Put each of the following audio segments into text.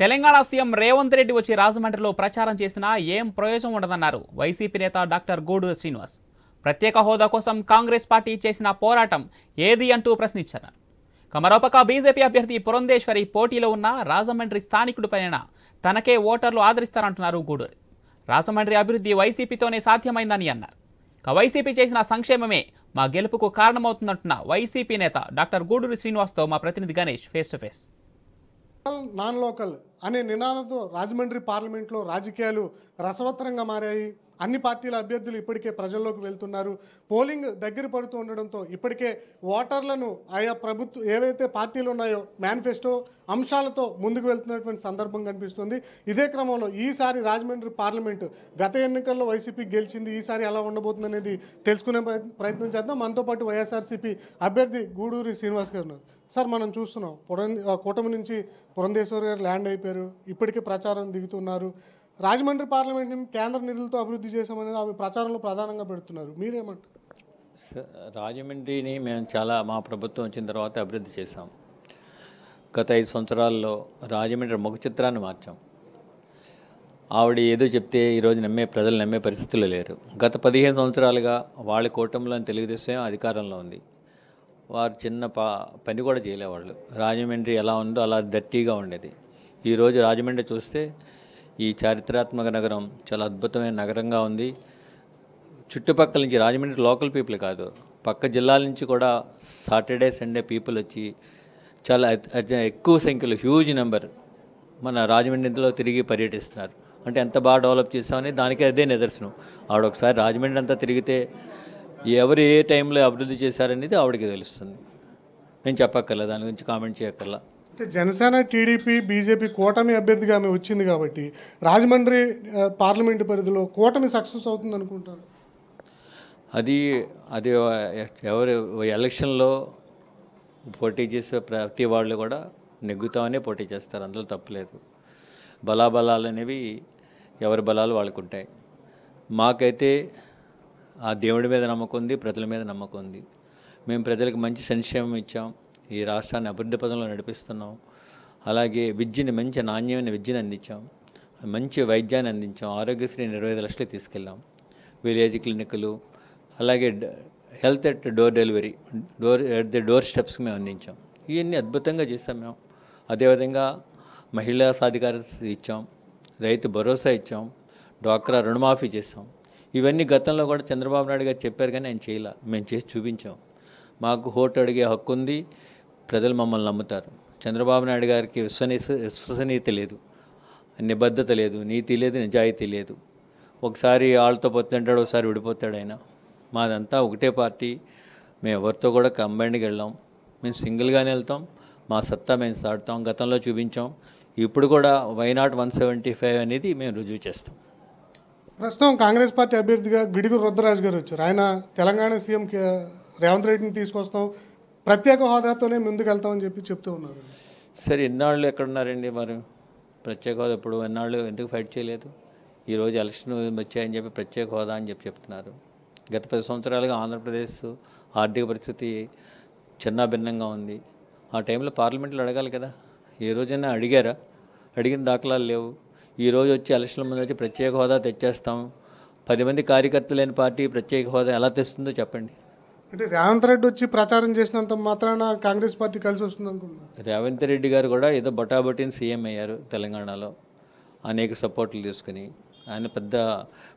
Telangana CM Revanth Reddy వచ్చి రాజమండ్రిలో ప్రచారం చేసినా ఏం ప్రయోజనం ఉండదన్నారు వైసీపీ నేత డాక్టర్ గూడూరు శ్రీనివాస్. ప్రత్యేక హోదా కోసం కాంగ్రెస్ పార్టీ చేసిన పోరాటం ఏది అంటూ ప్రశ్నించారు. మరోపక్క బీజేపీ అభ్యర్థి పురంధేశ్వరి పోటీలో ఉన్న రాజమండ్రి స్థానికుడిపైన తనకే ఓటర్లు ఆదరిస్తారంటున్నారు గూడూరు. రాజమండ్రి అభివృద్ధి వైసీపీతోనే సాధ్యమైందని అన్నారు. వైసీపీ చేసిన సంక్షేమమే మా గెలుపుకు కారణమవుతుందంటున్న వైసీపీ నేత డాక్టర్ గూడూరు శ్రీనివాస్తో మా ప్రతినిధి Ganesh face to face. Non local అనే నినాదంతో రాజమండ్రి పార్లమెంట్లో రాజకీయాలు రసవత్తరంగా మారాయి. అన్ని పార్టీల అభ్యర్థులు ఇప్పటికే ప్రజల్లోకి వెళ్తున్నారు. పోలింగ్ దగ్గర పడుతూ ఉండడంతో ఇప్పటికే ఓటర్లను ఆయా ఏవైతే పార్టీలు ఉన్నాయో మేనిఫెస్టో అంశాలతో ముందుకు వెళ్తున్నటువంటి సందర్భం కనిపిస్తుంది. ఇదే క్రమంలో ఈసారి రాజమండ్రి పార్లమెంటు గత ఎన్నికల్లో వైసీపీ గెలిచింది. ఈసారి ఎలా ఉండబోతుంది అనేది తెలుసుకునే ప్రయత్నం చేద్దాం. మనతో పాటు వైఎస్ఆర్సీపీ అభ్యర్థి గూడూరి శ్రీనివాస్ గారు ఉన్నారు. సార్, మనం చూస్తున్నాం కూటమి నుంచి పురంధేశ్వరి గారు ల్యాండ్ అయిపోయారు. ఇప్పటికే ప్రచారం దిగుతున్నారు. రాజమండ్రి పార్లమెంట్ని కేంద్ర నిధులతో అభివృద్ధి చేసామనేది అవి ప్రచారంలో ప్రధానంగా పెడుతున్నారు. మీరేమంటారు? రాజమండ్రిని మేము మా ప్రభుత్వం వచ్చిన తర్వాత అభివృద్ధి చేశాం. గత 5 సంవత్సరాల్లో రాజమండ్రి ముఖ చిత్రాన్ని మార్చాం. ఆవిడ ఏదో చెప్తే ఈరోజు ప్రజలు నమ్మే పరిస్థితుల్లో లేరు. గత 15 సంవత్సరాలుగా వాళ్ళ కూటమిలోని తెలుగుదేశం అధికారంలో ఉంది. వారు చిన్న పని కూడా చేయలేవాళ్ళు. రాజమండ్రి ఎలా ఉందో అలా డర్టీగా ఉండేది. ఈరోజు రాజమండ్రి చూస్తే ఈ చారిత్రాత్మక నగరం చాలా అద్భుతమైన నగరంగా ఉంది. చుట్టుపక్కల నుంచి రాజమండ్రి లోకల్ పీపుల్ కాదు, పక్క జిల్లాల నుంచి కూడా సాటర్డే సండే పీపుల్ వచ్చి చాలా ఎక్కువ సంఖ్యలో హ్యూజ్ నెంబర్ మన రాజమండ్రిలో తిరిగి పర్యటిస్తున్నారు. అంటే ఎంత బాగా డెవలప్ చేస్తామని దానికి అదే నిదర్శనం. ఆవిడ ఒకసారి రాజమండ్రి అంతా తిరిగితే ఎవరు ఏ టైంలో అభివృద్ధి చేశారనేది ఆవిడకి తెలుస్తుంది. నేను చెప్పక్కర్లా, దాని గురించి కామెంట్ చేయక్కర్లా. అంటే జనసేన, టీడీపీ, బీజేపీ కూటమి అభ్యర్థిగా ఆమె వచ్చింది కాబట్టి రాజమండ్రి పార్లమెంటు పరిధిలో కూటమి సక్సెస్ అవుతుంది అనుకుంటారు. అది ఎవరు ఎలక్షన్లో పోటీ చేసే ప్రతి వాళ్ళు కూడా నెగ్గుతామనే పోటీ చేస్తారు. అందులో తప్పలేదు. బలాబలాలు అనేవి ఎవరి బలాలు వాళ్ళకు ఉంటాయి. మాకైతే ఆ దేవుడి మీద నమ్మకం ఉంది, ప్రజల మీద నమ్మకం ఉంది. మేము ప్రజలకు మంచి సంక్షేమం ఇచ్చాం, ఈ రాష్ట్రాన్ని అభివృద్ధి పదంలో నడిపిస్తున్నాం. అలాగే విద్యని మంచి నాణ్యమైన విద్యను అందించాం, మంచి వైద్యాన్ని అందించాం. ఆరోగ్యశ్రీ 25 లక్షలు తీసుకెళ్ళాం. విలేజ్ క్లినిక్లు, అలాగే health at door delivery, at the door స్టెప్స్కి మేము అందించాం. ఇవన్నీ అద్భుతంగా చేస్తాం మేము. అదేవిధంగా మహిళా సాధికారత ఇచ్చాం, రైతు భరోసా ఇచ్చాం, డ్వాక్రా రుణమాఫీ చేసాం. ఇవన్నీ గతంలో కూడా చంద్రబాబు నాయుడు గారు చెప్పారు, కానీ ఆయన చేయలే. మేము చేసి చూపించాం. మాకు ఓటు అడిగే హక్కు ఉంది, ప్రజలు మమ్మల్ని నమ్ముతారు. చంద్రబాబు నాయుడు గారికి విశ్వసనీయత లేదు, నిబద్ధత లేదు, నీతి లేదు, నిజాయితీ లేదు. ఒకసారి వాళ్ళతో పొత్తుంటాడు, ఒకసారి విడిపోతాడు ఆయన. మాదంతా ఒకటే పార్టీ. మేము ఎవరితో కూడా కంబైన్డ్గా వెళ్ళాం. మేము సింగిల్గానే వెళ్తాం. మా సత్తా మేము సాడుతాం. గతంలో చూపించాం. ఇప్పుడు కూడా వైనాట్ 175 అనేది మేము రుజువు చేస్తాం. ప్రస్తుతం కాంగ్రెస్ పార్టీ అభ్యర్థిగా గిడుగురు రుద్రరాజు గారు వచ్చారు. ఆయన తెలంగాణ సీఎం రేవంత్ రెడ్డిని తీసుకొస్తాం, ప్రత్యేక హోదాతోనే ముందుకు వెళ్తామని చెప్తూ ఉన్నారు. సరే, ఎన్నాళ్ళు ఎక్కడున్నారండి మరి? ప్రత్యేక హోదా ఇప్పుడు ఎన్నాళ్ళు ఎందుకు ఫైట్ చేయలేదు? ఈరోజు ఎలక్షన్ వచ్చాయని చెప్పి ప్రత్యేక హోదా అని చెప్తున్నారు. గత 10 సంవత్సరాలుగా ఆంధ్రప్రదేశ్ ఆర్థిక పరిస్థితి చిన్నాభిన్నంగా ఉంది. ఆ టైంలో పార్లమెంట్లో అడగాలి కదా. ఏ రోజైనా అడిగారా? అడిగిన దాఖలాలు లేవు. ఈరోజు వచ్చి ఎలక్షన్ల ముందు వచ్చి ప్రత్యేక హోదా తెచ్చేస్తాం. 10 మంది కార్యకర్తలు లేని పార్టీ ప్రత్యేక హోదా ఎలా తెస్తుందో చెప్పండి. అంటే రేవంత్ రెడ్డి వచ్చి ప్రచారం చేసినంత మాత్రాన కాంగ్రెస్ పార్టీ కలిసి వస్తుంది అనుకుంటున్నాను. రేవంత్ రెడ్డి గారు కూడా ఏదో బొటాబొటిని సీఎం అయ్యారు తెలంగాణలో, అనేక సపోర్ట్లు తీసుకుని. ఆయన పెద్ద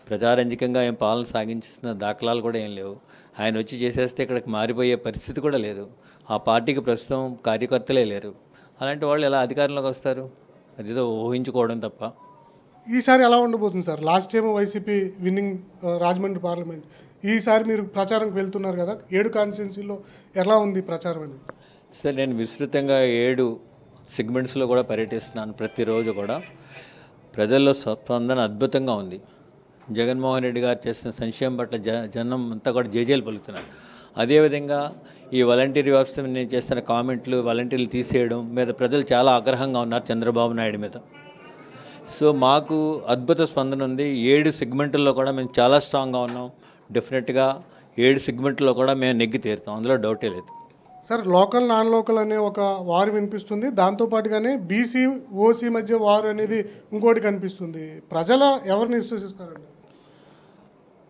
ప్రజారంజకంగా ఏం పాలన సాగించిన దాఖలాలు కూడా ఏం లేవు. ఆయన వచ్చి చేసేస్తే ఇక్కడికి మారిపోయే పరిస్థితి కూడా లేదు. ఆ పార్టీకి ప్రస్తుతం కార్యకర్తలే లేరు. అలాంటి వాళ్ళు ఎలా అధికారంలోకి వస్తారు? అదేదో ఊహించుకోవడం తప్ప. ఈసారి ఎలా ఉండబోతుంది sir? Last time YCP winnowing Rajahmundry parliament. ఈసారి మీరు ప్రచారంకి వెళ్తున్నారు కదా, 7 కాన్స్టిట్యున్సీలో ఎలా ఉంది ప్రచారం అని? సార్, నేను విస్తృతంగా 7 సెగ్మెంట్స్లో కూడా పర్యటిస్తున్నాను. ప్రతిరోజు కూడా ప్రజల్లో స్పందన అద్భుతంగా ఉంది. జగన్మోహన్ రెడ్డి గారు చేసిన సంక్షేమం పట్ల జనం అంతా కూడా జేజేలు పలుకుతున్నారు. అదేవిధంగా ఈ వాలంటీర్ వ్యవస్థ నేను చేస్తున్న కామెంట్లు, వాలంటీర్లు తీసేయడం మీద ప్రజలు చాలా ఆగ్రహంగా ఉన్నారు చంద్రబాబు నాయుడు మీద. సో మాకు అద్భుత స్పందన ఉంది. 7 సెగ్మెంట్ల్లో కూడా మేము చాలా స్ట్రాంగ్గా ఉన్నాం. డెఫినెట్గా 7 సెగ్మెంట్లో కూడా మేము నెగ్గి తీరుతాం, అందులో డౌటే లేదు. సార్ లోకల్ నాన్ లోకల్ అనే ఒక వారు వినిపిస్తుంది, దాంతోపాటుగానే బీసీ ఓసీ మధ్య వారు అనేది ఇంకోటి కనిపిస్తుంది. ప్రజల ఎవరిని విశ్వసిస్తారండి?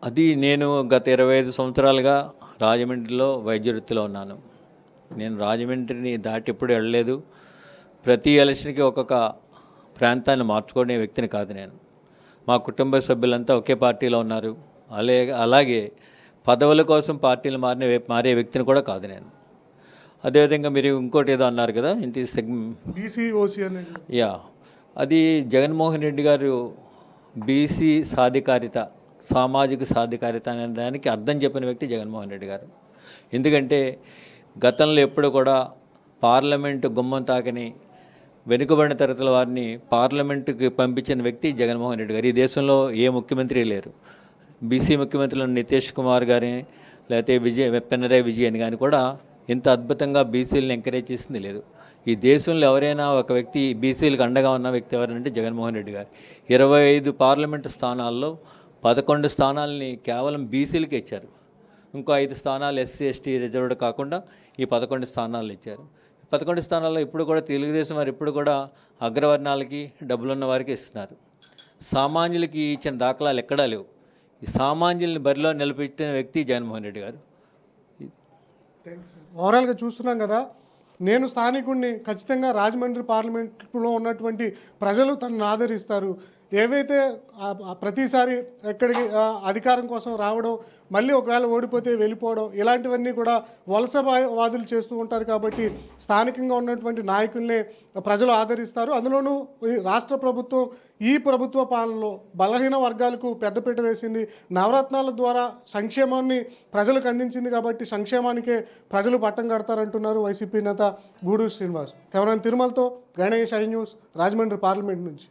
అది నేను గత 25 సంవత్సరాలుగా రాజమండ్రిలో వైద్య వృత్తిలో ఉన్నాను. నేను రాజమండ్రిని దాటి ఎప్పుడు వెళ్ళలేదు. ప్రతి ఎలక్షన్కి ఒక్కొక్క ప్రాంతాన్ని మార్చుకునే వ్యక్తిని కాదు నేను. మా కుటుంబ సభ్యులంతా ఒకే పార్టీలో ఉన్నారు. అలాగే పదవుల కోసం పార్టీలు మారే వ్యక్తిని కూడా కాదు నేను. అదేవిధంగా మీరు ఇంకోటి ఏదో అన్నారు కదా, ఇంటి బీసీ ఓసీ అనేది. యా, అది జగన్మోహన్ రెడ్డి గారు బీసీ సాధికారిత, సామాజిక సాధికారిత అనే దానికి అర్థం చెప్పిన వ్యక్తి జగన్మోహన్ రెడ్డి గారు. ఎందుకంటే గతంలో ఎప్పుడు కూడా పార్లమెంటు గుమ్మం తాకని వెనుకబడిన తరగతుల వారిని పార్లమెంటుకి పంపించిన వ్యక్తి జగన్మోహన్ రెడ్డి గారు. ఈ దేశంలో ఏ ముఖ్యమంత్రి లేరు. బీసీ ముఖ్యమంత్రులు నితీష్ కుమార్ గారిని లేకపోతే పినరయి విజయన్ కానీ కూడా ఇంత అద్భుతంగా బీసీలను ఎంకరేజ్ చేసింది లేదు. ఈ దేశంలో ఎవరైనా ఒక వ్యక్తి బీసీలకు అండగా ఉన్న వ్యక్తి ఎవరంటే జగన్మోహన్ రెడ్డి గారు. 25 పార్లమెంటు స్థానాల్లో 11 స్థానాలని కేవలం బీసీలకి ఇచ్చారు. ఇంకో 5 స్థానాలు ఎస్సీ ఎస్టీ రిజర్వ్డ్ కాకుండా ఈ 11 స్థానాలు ఇచ్చారు. 11 స్థానాల్లో ఇప్పుడు కూడా తెలుగుదేశం వారు ఇప్పుడు కూడా అగ్రవర్ణాలకి డబ్బులున్న వారికి ఇస్తున్నారు. సామాన్యులకి ఇచ్చిన దాఖలాలు ఎక్కడా లేవు. ఈ సామాన్యుల్ని బరిలో నిలబెట్టిన వ్యక్తి జగన్మోహన్ రెడ్డి గారు. ఓవరాల్గా చూస్తున్నాం కదా, నేను స్థానికుడిని, ఖచ్చితంగా రాజమండ్రి పార్లమెంట్లో ఉన్నటువంటి ప్రజలు తనను ఆదరిస్తారు. ఏవైతే ప్రతిసారి ఎక్కడికి అధికారం కోసం రావడం, మళ్ళీ ఒకవేళ ఓడిపోతే వెళ్ళిపోవడం, ఇలాంటివన్నీ కూడా వలసవాదులు చేస్తూ ఉంటారు. కాబట్టి స్థానికంగా ఉన్నటువంటి నాయకుల్నే ప్రజలు ఆదరిస్తారు. అందులోనూ రాష్ట్ర ప్రభుత్వం ఈ ప్రభుత్వ పాలనలో బలహీన వర్గాలకు పెద్దపీట వేసింది. నవరత్నాల ద్వారా సంక్షేమాన్ని ప్రజలకు అందించింది. కాబట్టి సంక్షేమానికే ప్రజలు పట్టం కడతారంటున్నారు వైసీపీ నేత గూడూరు శ్రీనివాస్. కెమెరామెన్ తిరుమలతో Ganesh, I news, Rajahmundry parliament నుంచి.